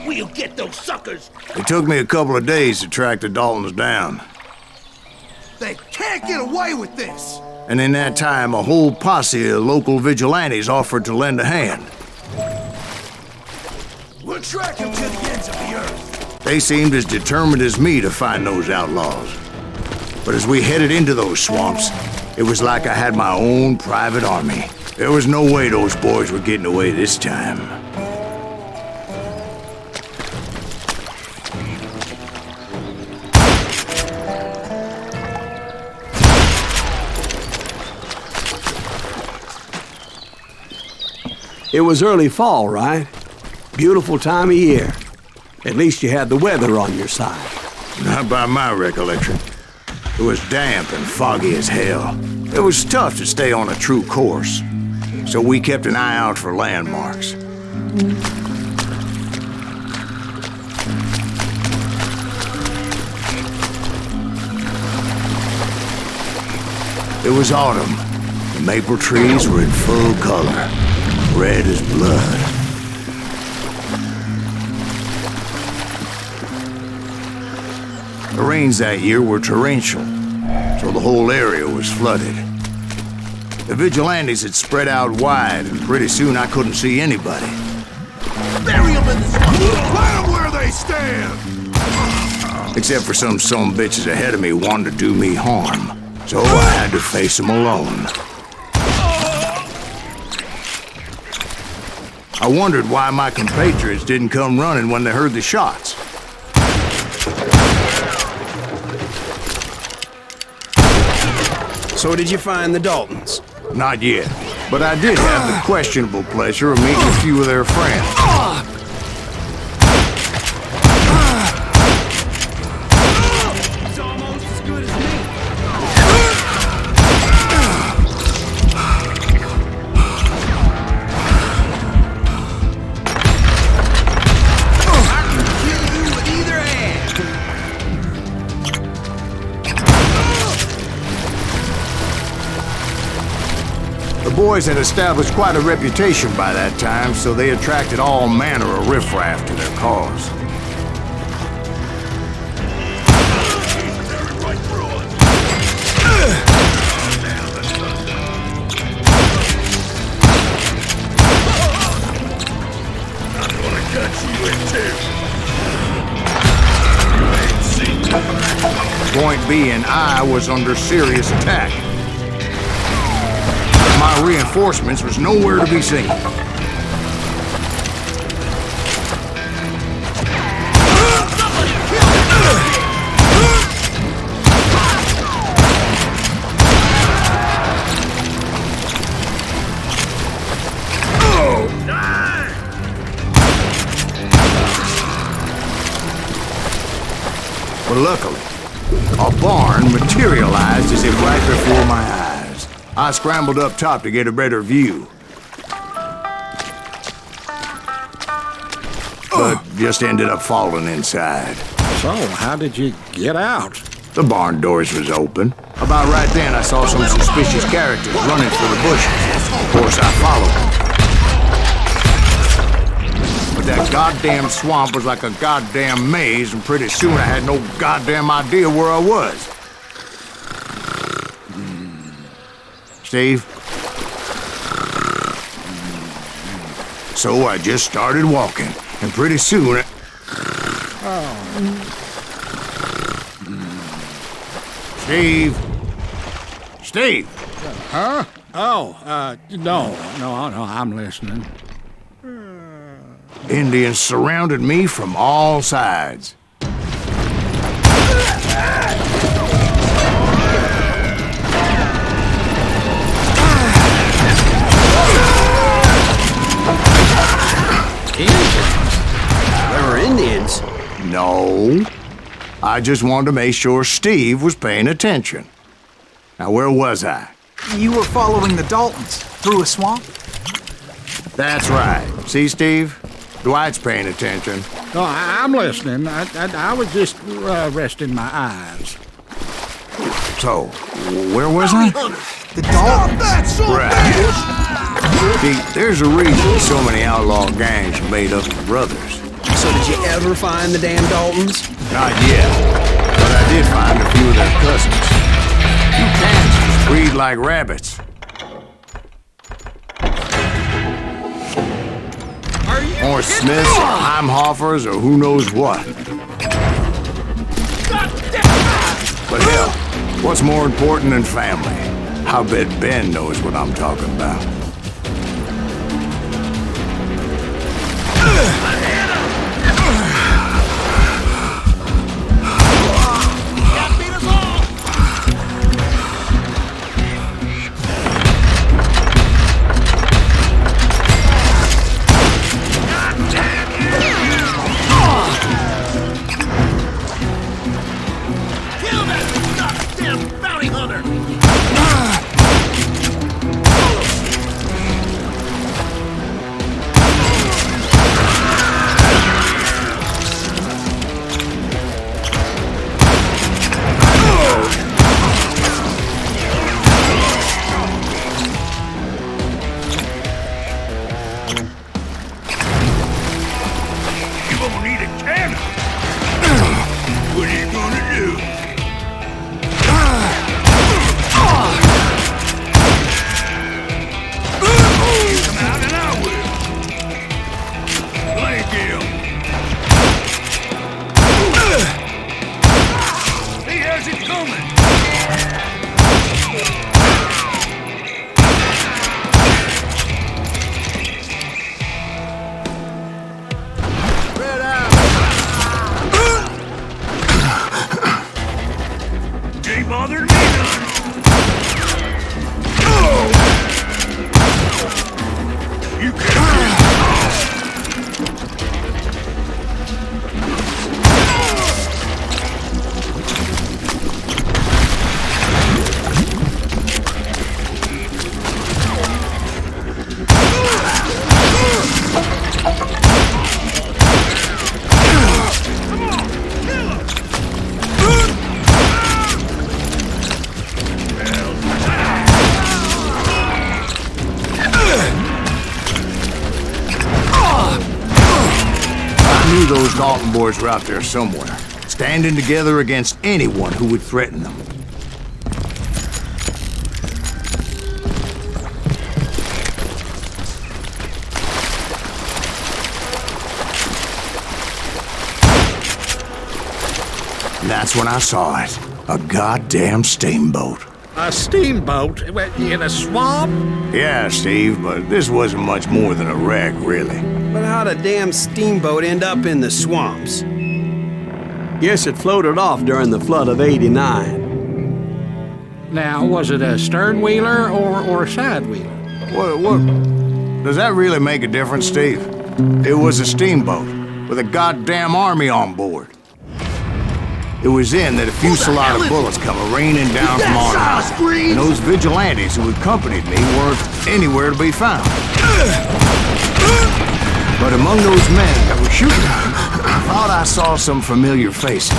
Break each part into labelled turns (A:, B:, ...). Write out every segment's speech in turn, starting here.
A: We'll get those suckers!
B: It took me a couple of days to track the Daltons down.
A: They can't get away with this!
B: And in that time, a whole posse of local vigilantes offered to lend a hand.
A: We'll track them to the ends of the earth.
B: They seemed as determined as me to find those outlaws. But as we headed into those swamps, it was like I had my own private army. There was no way those boys were getting away this time.
C: It was early fall, right? Beautiful time of year. At least you had the weather on your side.
B: Not by my recollection. It was damp and foggy as hell. It was tough to stay on a true course, so we kept an eye out for landmarks. It was autumn. The maple trees were in full color, red as blood. The rains that year were torrential, so the whole area was flooded. The vigilantes had spread out wide, and pretty soon I couldn't see anybody.
A: Bury them in the swamp! Plant them where they stand!
B: Except for some bitches ahead of me wanted to do me harm, so I had to face them alone. I wondered why my compatriots didn't come running when they heard the shots.
D: So did you find the Daltons?
B: Not yet, but I did have the questionable pleasure of meeting a few of their friends.
A: It's almost as good as me. I can kill you with either hand.
B: The boys had established quite a reputation by that time, so they attracted all manner of riffraff to their cause.
A: I'm gonna cut you in two.
B: Point being, I was under serious attack. My reinforcements was nowhere to be seen. But luckily, a barn materialized as if right before my eyes. I scrambled up top to get a better view. But just ended up falling inside.
E: So, how did you get out?
B: The barn doors was open. About right then, I saw some suspicious characters running for the bushes. Of course, I followed them. But that goddamn swamp was like a goddamn maze, and pretty soon I had no goddamn idea where I was. Steve? So I just started walking, and pretty soon Steve? Steve!
E: Huh? Oh, no, I'm listening.
B: Indians surrounded me from all sides.
C: There were Indians.
B: No. I just wanted to make sure Steve was paying attention. Now, where was I?
F: You were following the Daltons through a swamp?
B: That's right. See, Steve? Dwight's paying attention.
E: Oh, I'm listening. I was just resting my eyes.
B: So, where was I?
F: The Daltons.
A: That son of a
B: Right.
A: bitch!
B: See, there's a reason so many outlaw gangs are made up of brothers.
D: So did you ever find the damn Daltons?
B: Not yet, but I did find a few of their cousins. You Kansas breed like rabbits. Or Smiths, or Heimhoffers, or who knows what. But hell, what's more important than family? I bet Ben knows what I'm talking about. Those Dalton boys were out there somewhere, standing together against anyone who would threaten them. And that's when I saw it. A goddamn steamboat.
E: A steamboat in a swamp?
B: Yeah, Steve, but this wasn't much more than a wreck, really.
D: But how'd a damn steamboat end up in the swamps?
C: Guess it floated off during the flood of '89.
E: Now, was it a stern-wheeler or a side-wheeler?
B: What? Does that really make a difference, Steve? It was a steamboat with a goddamn army on board. It was then that a fusillade of bullets come raining down from on high, and those vigilantes who accompanied me weren't anywhere to be found. But among those men that were shooting, I thought I saw some familiar faces.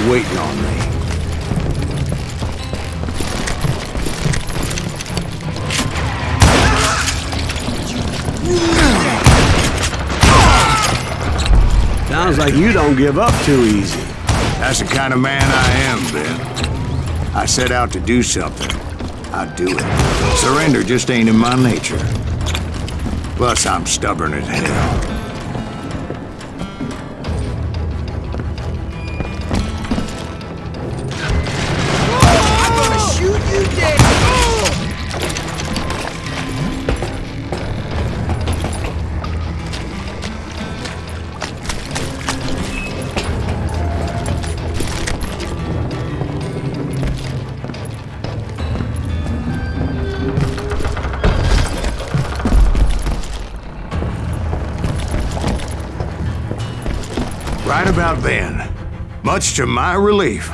B: Waiting on me.
C: Sounds like you don't give up too easy.
B: That's the kind of man I am, Ben. I set out to do something, I'd do it. Surrender just ain't in my nature. Plus, I'm stubborn as hell.
A: I'm gonna shoot you dead!
B: Right about then, much to my relief,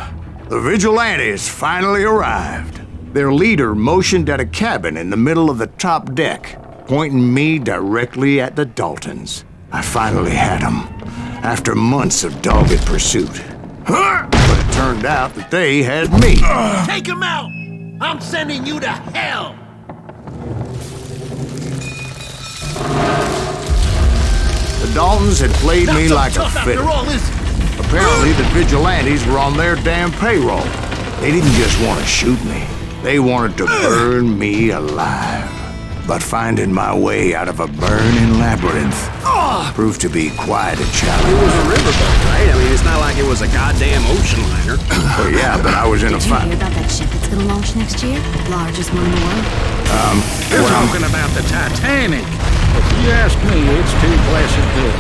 B: the vigilantes finally arrived. Their leader motioned at a cabin in the middle of the top deck, pointing me directly at the Daltons. I finally had them, after months of dogged pursuit. But it turned out that they had me.
G: Take him out! I'm sending you to hell!
B: The Daltons had played me like a fiddle.
G: After all, is it?
B: Apparently, the vigilantes were on their damn payroll. They didn't just want to shoot me. They wanted to burn me alive. But finding my way out of a burning labyrinth proved to be quite a challenge.
D: It was a riverboat, right? I mean, it's not like it was a goddamn ocean liner.
B: Well, yeah, but I was in a
H: Did you
B: fight.
H: hear about that ship that's gonna launch next year? Largest one in the world.
E: They're talking about the Titanic. If you ask me, it's too blessed good.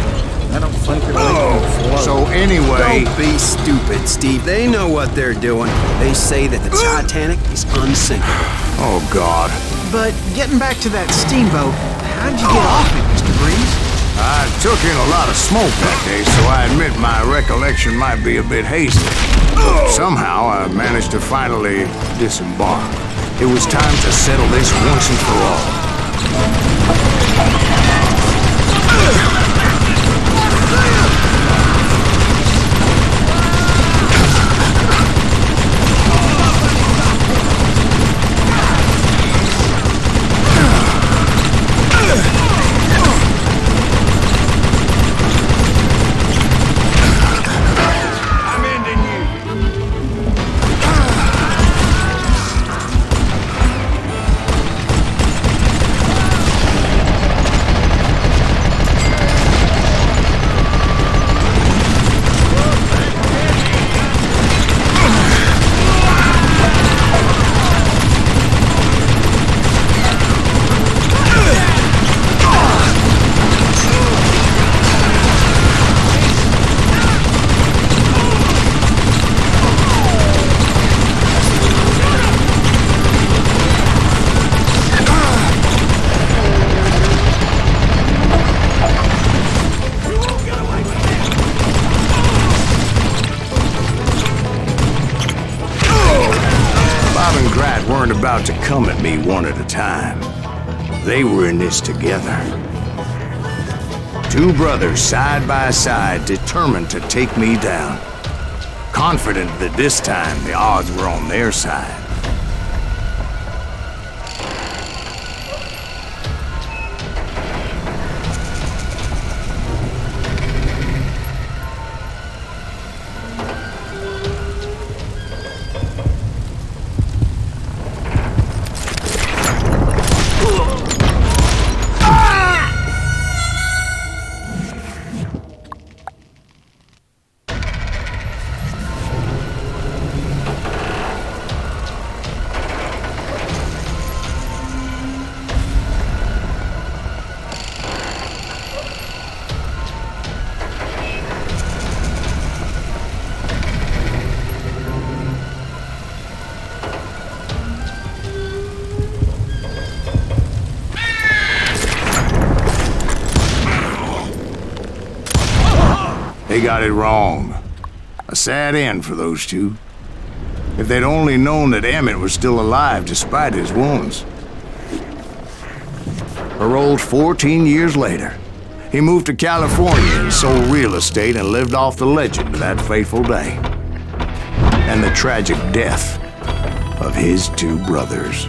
E: I don't think it'll even float.
B: So anyway,
D: Don't be stupid, Steve. They know what they're doing. They say that the Titanic is unsinkable.
B: oh God.
F: But getting back to that steamboat, how'd you get off it, Mr. Gривз?
B: I took in a lot of smoke that day, so I admit my recollection might be a bit hazy. Somehow, I managed to finally disembark. It was time to settle this once and for all. Weren't about to come at me one at a time. They were in this together. Two brothers side by side, determined to take me down. Confident that this time the odds were on their side. They got it wrong. A sad end for those two. If they'd only known that Emmett was still alive despite his wounds. Paroled 14 years later, he moved to California and sold real estate and lived off the legend of that fateful day. And the tragic death of his two brothers.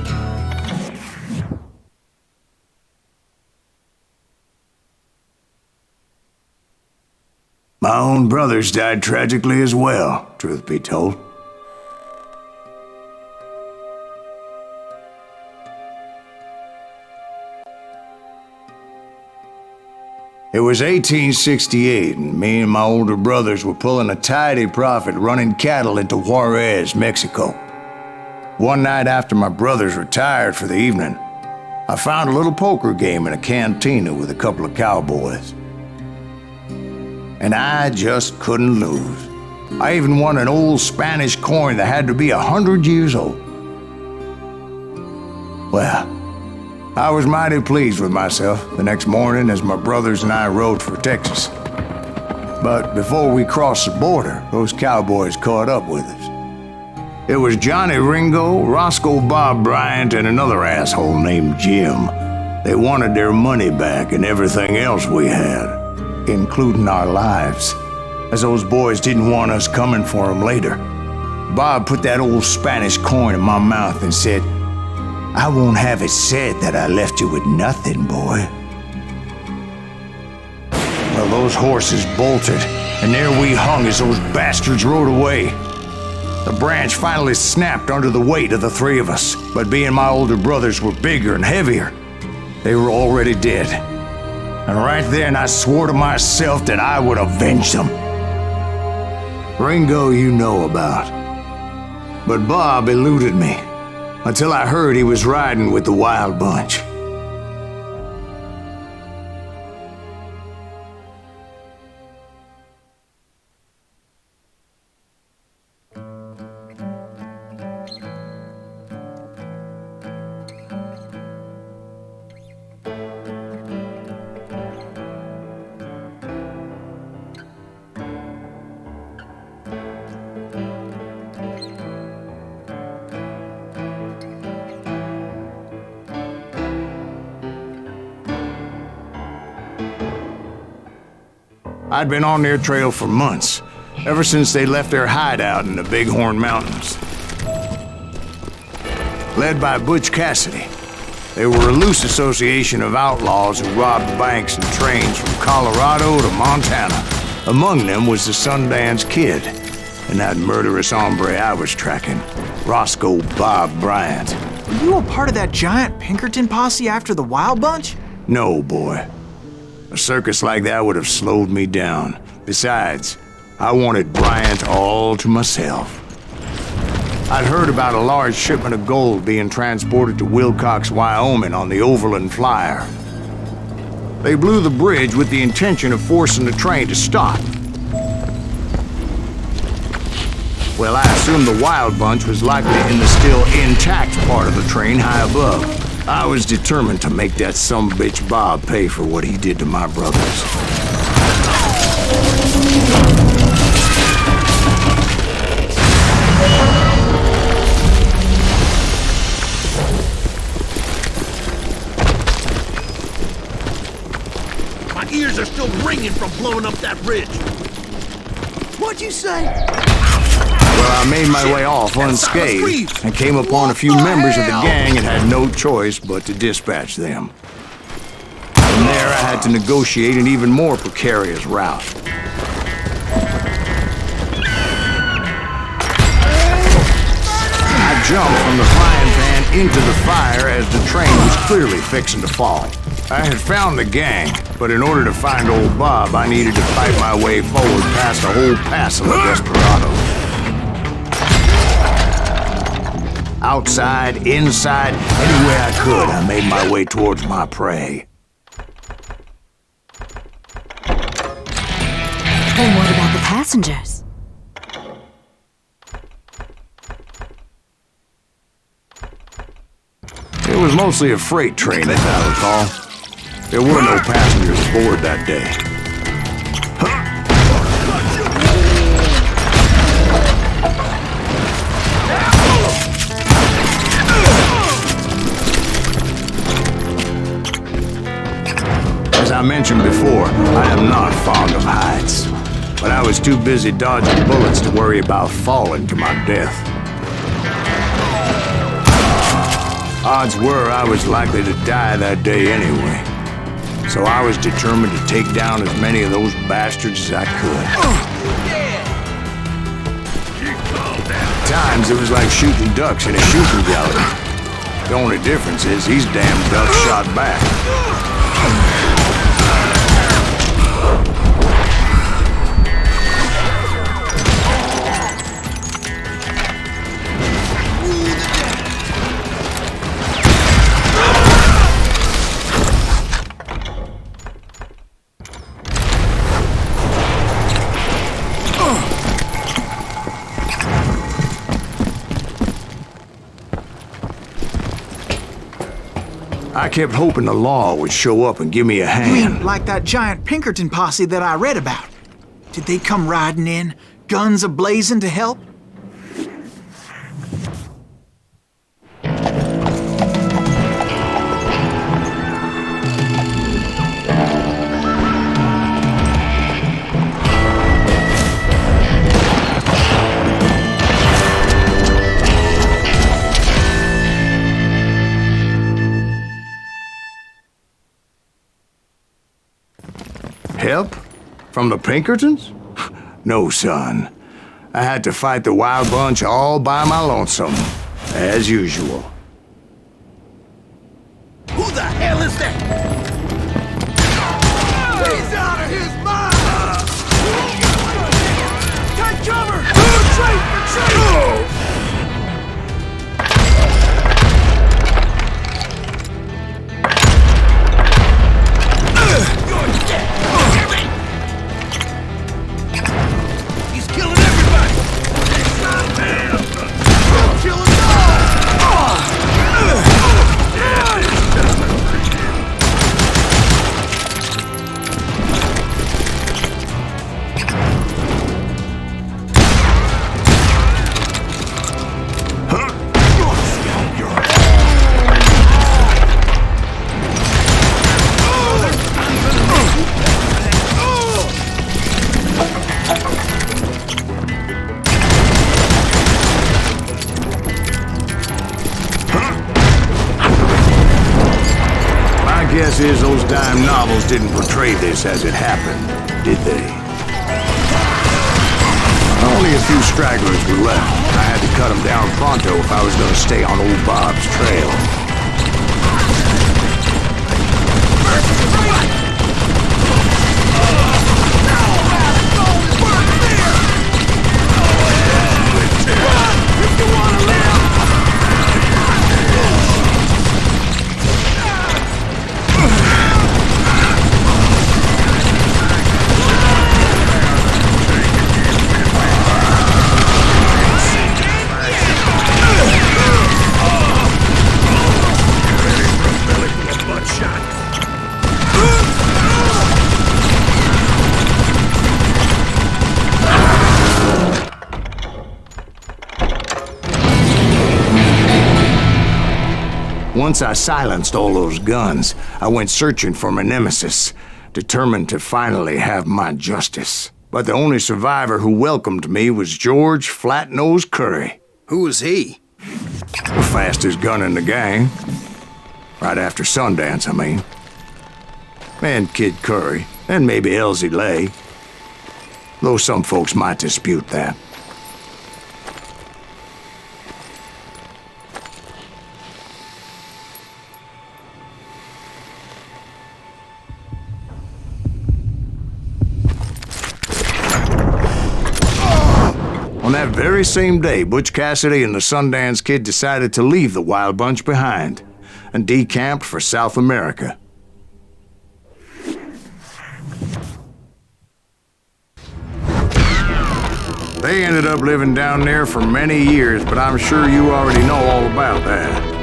B: My own brothers died tragically as well, truth be told. It was 1868, and me and my older brothers were pulling a tidy profit running cattle into Juarez, Mexico. One night after my brothers retired for the evening, I found a little poker game in a cantina with a couple of cowboys. And I just couldn't lose. I even won an old Spanish coin that had to be 100 years old. Well, I was mighty pleased with myself the next morning as my brothers and I rode for Texas. But before we crossed the border, those cowboys caught up with us. It was Johnny Ringo, Roscoe Bob Bryant, and another asshole named Jim. They wanted their money back and everything else we had, including our lives, as those boys didn't want us coming for them later. Bob put that old Spanish coin in my mouth and said, "I won't have it said that I left you with nothing, boy." Well, those horses bolted, and there we hung as those bastards rode away. The branch finally snapped under the weight of the three of us, but being my older brothers were bigger and heavier, they were already dead. And right then I swore to myself that I would avenge them. Ringo you know about. But Bob eluded me, until I heard he was riding with the Wild Bunch. I'd been on their trail for months, ever since they left their hideout in the Bighorn Mountains. Led by Butch Cassidy, they were a loose association of outlaws who robbed banks and trains from Colorado to Montana. Among them was the Sundance Kid, and that murderous hombre I was tracking, Roscoe Bob Bryant.
F: Were you a part of that giant Pinkerton posse after the Wild Bunch?
B: No, boy. A circus like that would have slowed me down. Besides, I wanted Bryant all to myself. I'd heard about a large shipment of gold being transported to Wilcox, Wyoming on the Overland Flyer. They blew the bridge with the intention of forcing the train to stop. Well, I assumed the Wild Bunch was likely in the still intact part of the train high above. I was determined to make that sumbitch Bob pay for what he did to my brothers.
G: My ears are still ringing from blowing up that ridge. What'd you say?
B: Well, I made my way off unscathed and came upon a few members of the gang and had no choice but to dispatch them. From there, I had to negotiate an even more precarious route. I jumped from the frying pan into the fire as the train was clearly fixing to fall. I had found the gang, but in order to find old Bob, I needed to fight my way forward past a whole passel of desperados. Outside, inside, any way I could, I made my way towards my prey.
H: And what about the passengers?
B: It was mostly a freight train, as I recall. There were no passengers aboard that day. As I mentioned before, I am not fond of heights, but I was too busy dodging bullets to worry about falling to my death. Odds were I was likely to die that day anyway, so I was determined to take down as many of those bastards as I could. At times, it was like shooting ducks in a shooting gallery. The only difference is these damn ducks shot back. kept hoping the law would show up and give me a
F: You
B: hand.
F: mean like that giant Pinkerton posse that I read about? Did they come riding in, guns a-blazing to help?
B: Help? From the Pinkertons? No, son. I had to fight the Wild Bunch all by my lonesome, as usual.
G: Who the hell is that? He's out of his mind! Take cover! Retreat! Retreat! He's killing everybody! He'll kill us all!
B: My guess is those dime novels didn't portray this as it happened, did they? Only a few stragglers were left. I had to cut them down pronto if I was going to stay on old Bob's trail. Once I silenced all those guns, I went searching for my nemesis, determined to finally have my justice. But the only survivor who welcomed me was George Flat-Nose Curry.
D: Who was he?
B: The fastest gun in the gang. Right after Sundance, I mean. And Kid Curry, and maybe Elsie Lay. Though some folks might dispute that. On that very same day, Butch Cassidy and the Sundance Kid decided to leave the Wild Bunch behind and decamped for South America. They ended up living down there for many years, but I'm sure you already know all about that.